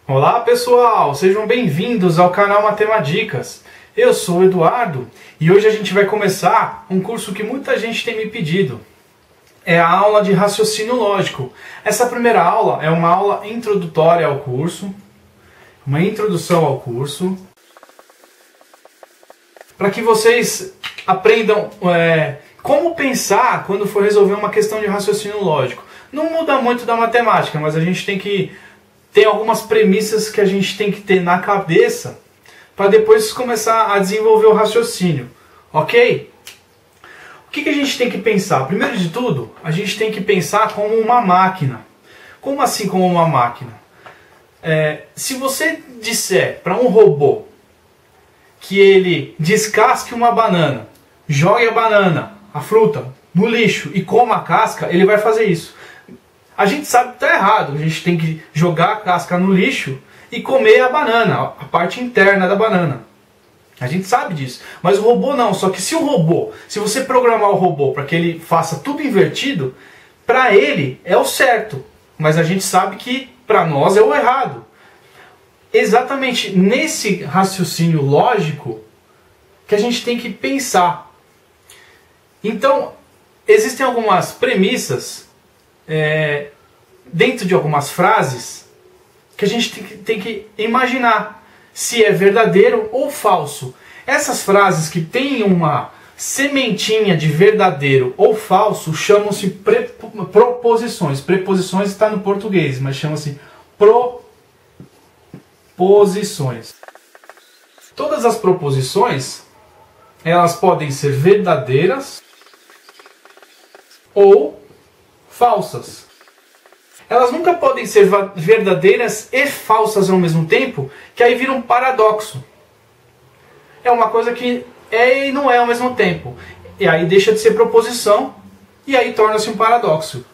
Olá pessoal, sejam bem-vindos ao canal Matemadicas. Eu sou o Eduardo e hoje a gente vai começar um curso que muita gente tem me pedido. É a aula de raciocínio lógico. Essa primeira aula é uma aula introdutória ao curso, uma introdução ao curso, para que vocês aprendam como pensar quando for resolver uma questão de raciocínio lógico. Não muda muito da matemática, mas a gente tem algumas premissas que a gente tem que ter na cabeça para depois começar a desenvolver o raciocínio, ok? O que a gente tem que pensar? Primeiro de tudo, a gente tem que pensar como uma máquina. Como assim como uma máquina? Se você disser para um robô que ele descasque uma banana, jogue a banana, a fruta, no lixo e coma a casca, ele vai fazer isso. A gente sabe que está errado, a gente tem que jogar a casca no lixo e comer a banana, a parte interna da banana. A gente sabe disso, mas o robô não. Só que se você programar o robô para que ele faça tudo invertido, para ele é o certo, mas a gente sabe que para nós é o errado. Exatamente nesse raciocínio lógico que a gente tem que pensar. Então, existem algumas premissas dentro de algumas frases que a gente tem que imaginar se é verdadeiro ou falso. Essas frases que têm uma sementinha de verdadeiro ou falso chamam-se proposições. Preposições está no português, mas chama-se proposições. Todas as proposições, elas podem ser verdadeiras ou falsas. Elas nunca podem ser verdadeiras e falsas ao mesmo tempo, que aí vira um paradoxo. É uma coisa que é e não é ao mesmo tempo. E aí deixa de ser proposição e aí torna-se um paradoxo.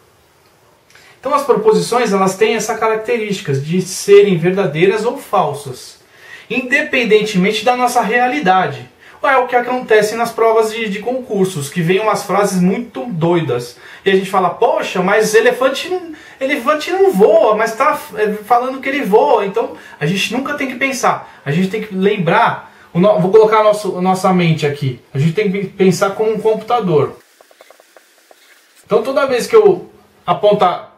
Então as proposições, elas têm essa característica de serem verdadeiras ou falsas, independentemente da nossa realidade. É o que acontece nas provas de concursos, que vem umas frases muito doidas. E a gente fala, poxa, mas elefante não voa, mas está falando que ele voa. Então a gente nunca tem que pensar. A gente tem que lembrar, vou colocar a nossa mente aqui. A gente tem que pensar como um computador. Então toda vez que eu apontar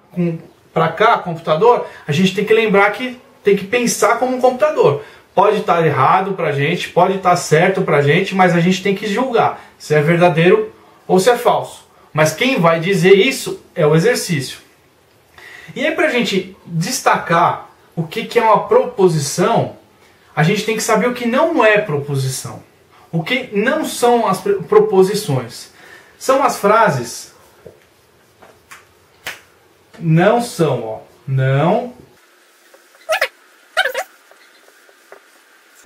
para cá, computador, a gente tem que lembrar que tem que pensar como um computador. Pode estar errado pra gente, pode estar certo pra gente, mas a gente tem que julgar se é verdadeiro ou se é falso. Mas quem vai dizer isso é o exercício. E aí, pra gente destacar o que é uma proposição, a gente tem que saber o que não é proposição. O que não são as proposições. São as frases. Não são, ó. Não.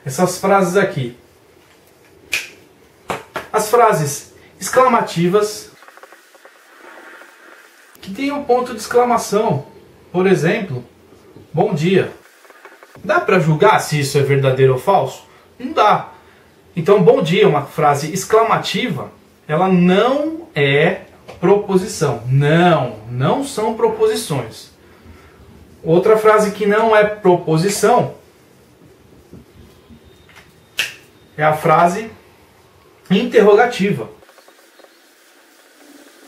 Essas frases aqui. As frases exclamativas, que tem um ponto de exclamação. Por exemplo, bom dia. Dá para julgar se isso é verdadeiro ou falso? Não dá. Então, bom dia, uma frase exclamativa, ela não é proposição. Não são proposições. Outra frase que não é proposição é a frase interrogativa.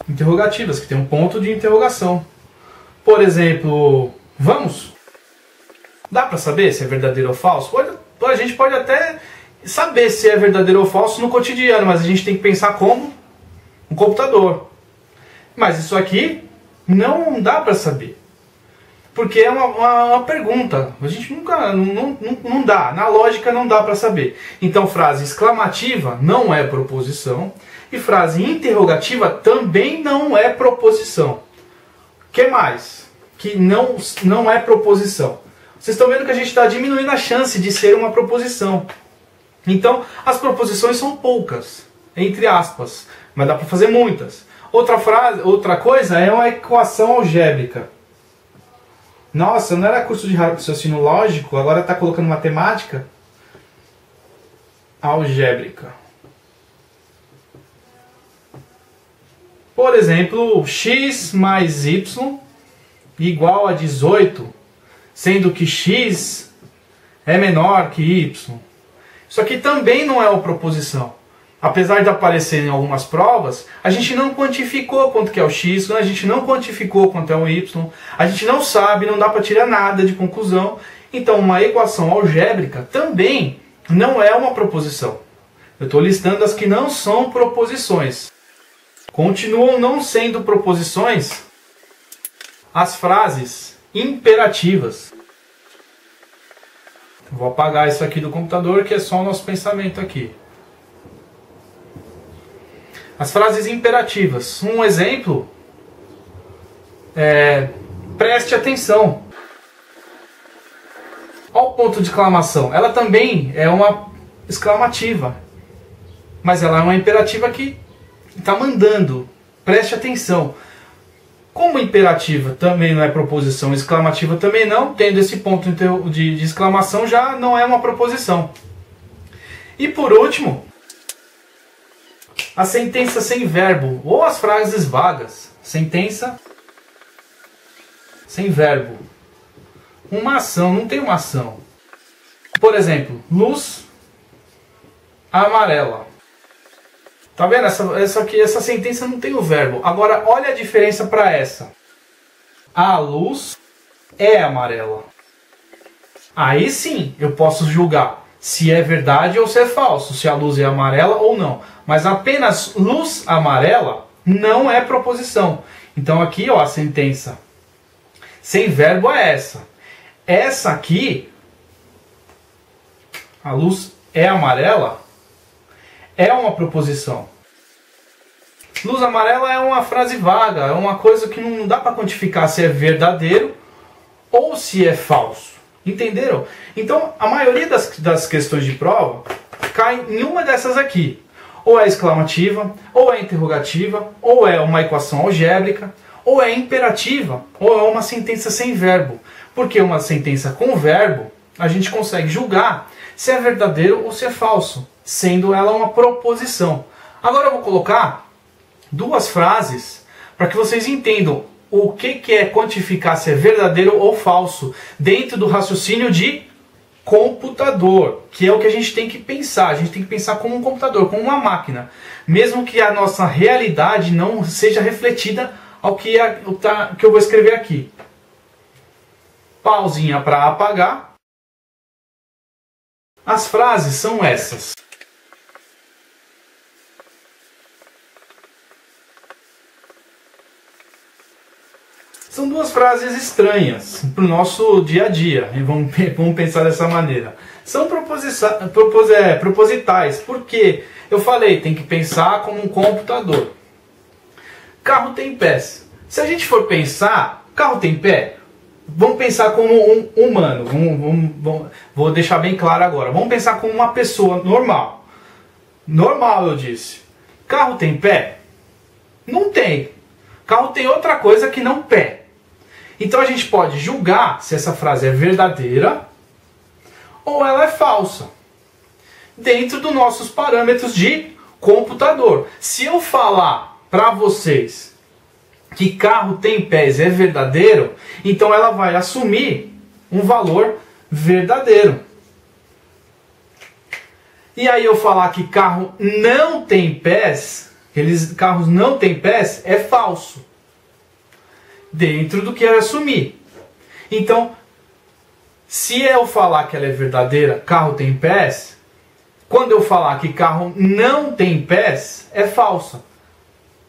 Interrogativas, que tem um ponto de interrogação. Por exemplo, vamos? Dá para saber se é verdadeiro ou falso? A gente pode até saber se é verdadeiro ou falso no cotidiano, mas a gente tem que pensar como um computador. Mas isso aqui não dá para saber. Porque é uma pergunta. A gente nunca, não dá. Na lógica não dá para saber. Então frase exclamativa não é proposição. E frase interrogativa também não é proposição. O que mais? Que não é proposição. Vocês estão vendo que a gente está diminuindo a chance de ser uma proposição. Então as proposições são poucas. Entre aspas. Mas dá para fazer muitas. Outra coisa é uma equação algébrica. Nossa, não era curso de raciocínio lógico, agora está colocando matemática? Algébrica. Por exemplo, x mais y igual a 18, sendo que x é menor que y. Isso aqui também não é uma proposição. Apesar de aparecer em algumas provas, a gente não quantificou quanto que é o x, a gente não quantificou quanto é o y, a gente não sabe, não dá para tirar nada de conclusão. Então uma equação algébrica também não é uma proposição. Eu estou listando as que não são proposições. Continuam não sendo proposições as frases imperativas. Vou apagar isso aqui do computador, que é só o nosso pensamento aqui. As frases imperativas. Um exemplo é: preste atenção. Olha o ponto de exclamação. Ela também é uma exclamativa, mas ela é uma imperativa que está mandando. Preste atenção. Como imperativa também não é proposição, exclamativa também não, tendo esse ponto de exclamação já não é uma proposição. E por último, a sentença sem verbo, ou as frases vagas. Sentença sem verbo. Uma ação, não tem uma ação. Por exemplo, luz amarela. Tá vendo? Essa sentença não tem o verbo. Agora, olha a diferença para essa. A luz é amarela. Aí sim, eu posso julgar se é verdade ou se é falso, se a luz é amarela ou não. Mas apenas luz amarela não é proposição. Então aqui, ó, a sentença sem verbo é essa. Essa aqui, a luz é amarela, é uma proposição. Luz amarela é uma frase vaga, é uma coisa que não dá para quantificar se é verdadeiro ou se é falso. Entenderam? Então, a maioria das questões de prova cai em uma dessas aqui. Ou é exclamativa, ou é interrogativa, ou é uma equação algébrica, ou é imperativa, ou é uma sentença sem verbo. Porque uma sentença com verbo, a gente consegue julgar se é verdadeiro ou se é falso, sendo ela uma proposição. Agora eu vou colocar duas frases para que vocês entendam o que é quantificar se é verdadeiro ou falso dentro do raciocínio de computador, que é o que a gente tem que pensar. A gente tem que pensar como um computador, como uma máquina, mesmo que a nossa realidade não seja refletida ao que eu vou escrever aqui. Pausinha para apagar. As frases são essas. São duas frases estranhas para o nosso dia a dia. E vamos pensar dessa maneira. São propositais, porque eu falei, tem que pensar como um computador. Carro tem pés. Se a gente for pensar, carro tem pé? Vamos pensar como um humano. Vou deixar bem claro agora. Vamos pensar como uma pessoa normal. Normal, eu disse. Carro tem pé? Não tem. Carro tem outra coisa que não pé. Então a gente pode julgar se essa frase é verdadeira ou ela é falsa, dentro dos nossos parâmetros de computador. Se eu falar para vocês que carro tem pés é verdadeiro, então ela vai assumir um valor verdadeiro. E aí eu falar que carro não tem pés, carros não têm pés, é falso, dentro do que eu assumir. Então, se eu falar que ela é verdadeira, carro tem pés, quando eu falar que carro não tem pés, é falsa.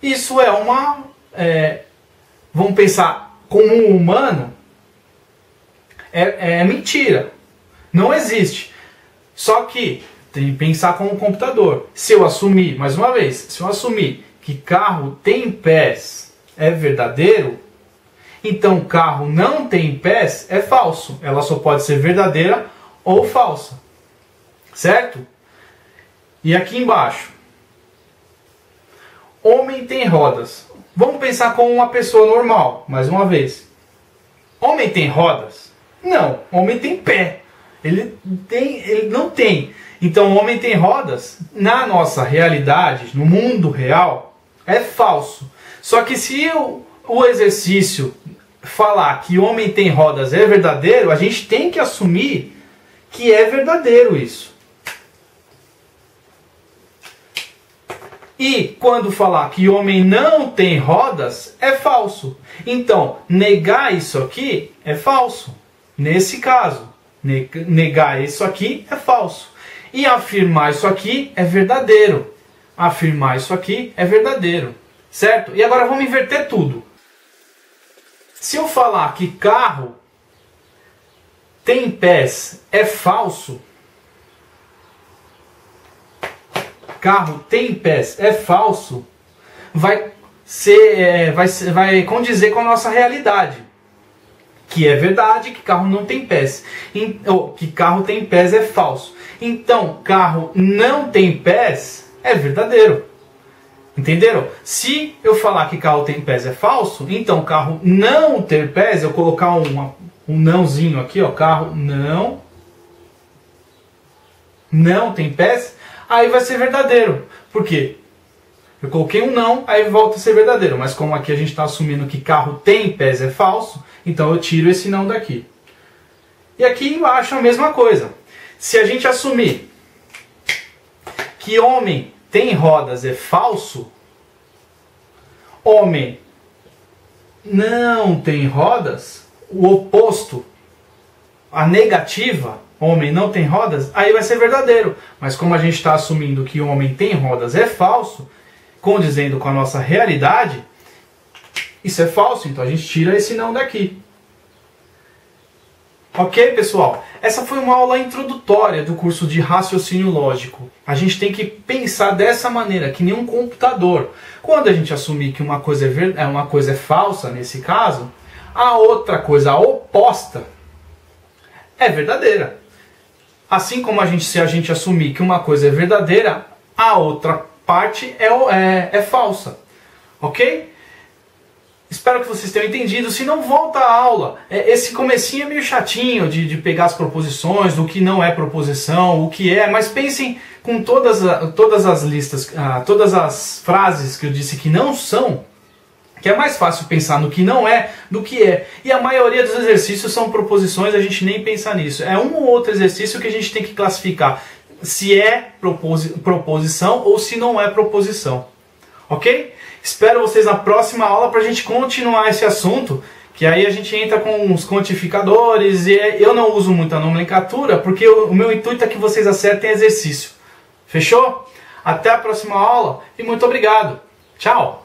Isso é uma... vamos pensar como um humano, é mentira. Não existe. Só que tem que pensar como um computador. Se eu assumir, mais uma vez, se eu assumir que carro tem pés é verdadeiro, então carro não tem pés é falso. Ela só pode ser verdadeira ou falsa. Certo? E aqui embaixo. Homem tem rodas. Vamos pensar como uma pessoa normal, mais uma vez. Homem tem rodas? Não, homem tem pé. Ele não tem. Então, homem tem rodas, na nossa realidade, no mundo real, é falso. Só que se o exercício falar que homem tem rodas é verdadeiro, a gente tem que assumir que é verdadeiro isso. E quando falar que homem não tem rodas, é falso. Então, negar isso aqui é falso. Nesse caso, negar isso aqui é falso. E afirmar isso aqui é verdadeiro. Afirmar isso aqui é verdadeiro. Certo? E agora vamos inverter tudo. Se eu falar que carro tem pés é falso, carro tem pés é falso, vai condizer com a nossa realidade. Que é verdade que carro não tem pés. Que carro tem pés é falso. Então, carro não tem pés é verdadeiro. Entenderam? Se eu falar que carro tem pés é falso, então carro não ter pés, eu colocar um nãozinho aqui, ó, carro não tem pés, aí vai ser verdadeiro. Por quê? Eu coloquei um não, aí volta a ser verdadeiro. Mas como aqui a gente está assumindo que carro tem pés é falso, então eu tiro esse não daqui. E aqui embaixo a mesma coisa. Se a gente assumir que homem tem rodas é falso, homem não tem rodas, o oposto, a negativa, homem não tem rodas, aí vai ser verdadeiro. Mas como a gente está assumindo que homem tem rodas é falso, condizendo com a nossa realidade, isso é falso, então a gente tira esse não daqui. Ok, pessoal? Essa foi uma aula introdutória do curso de raciocínio lógico. A gente tem que pensar dessa maneira, que nem um computador. Quando a gente assumir que uma coisa é falsa, nesse caso, a outra coisa, a oposta, é verdadeira. Assim como se a gente assumir que uma coisa é verdadeira, a outra parte é falsa. Ok? Espero que vocês tenham entendido. Se não, volta à aula. Esse comecinho é meio chatinho de pegar as proposições, do que não é proposição, o que é. Mas pensem com todas as listas, todas as frases que eu disse que não são, que é mais fácil pensar no que não é do que é. E a maioria dos exercícios são proposições, a gente nem pensa nisso. É um ou outro exercício que a gente tem que classificar se é proposição ou se não é proposição. Ok? Espero vocês na próxima aula para a gente continuar esse assunto, que aí a gente entra com os quantificadores, e eu não uso muita nomenclatura, porque o meu intuito é que vocês acertem exercício. Fechou? Até a próxima aula e muito obrigado. Tchau!